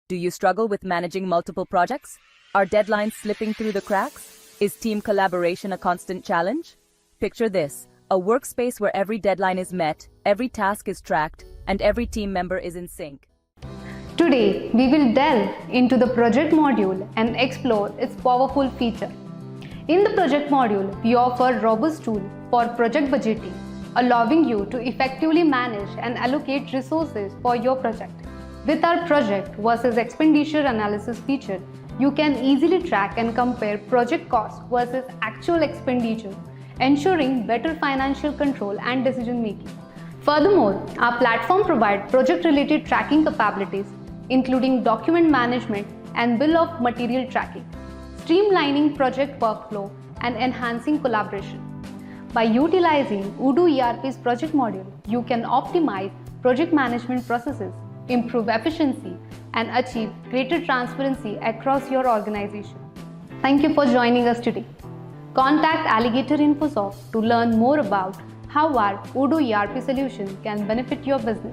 Do you struggle with managing multiple projects? Are deadlines slipping through the cracks? Is team collaboration a constant challenge? Picture this, a workspace where every deadline is met, every task is tracked, and every team member is in sync. Today, we will delve into the project module and explore its powerful feature. In the project module, we offer a robust tool for project budgeting, allowing you to effectively manage and allocate resources for your project. With our project versus expenditure analysis feature, you can easily track and compare project cost versus actual expenditure, ensuring better financial control and decision making. Furthermore, our platform provides project-related tracking capabilities, including document management and bill of material tracking, streamlining project workflow and enhancing collaboration. By utilizing Odoo ERP's project module, you can optimize project management processes, improve efficiency, and achieve greater transparency across your organization. Thank you for joining us today. Contact Alligator Infosoft to learn more about how our Odoo ERP solution can benefit your business.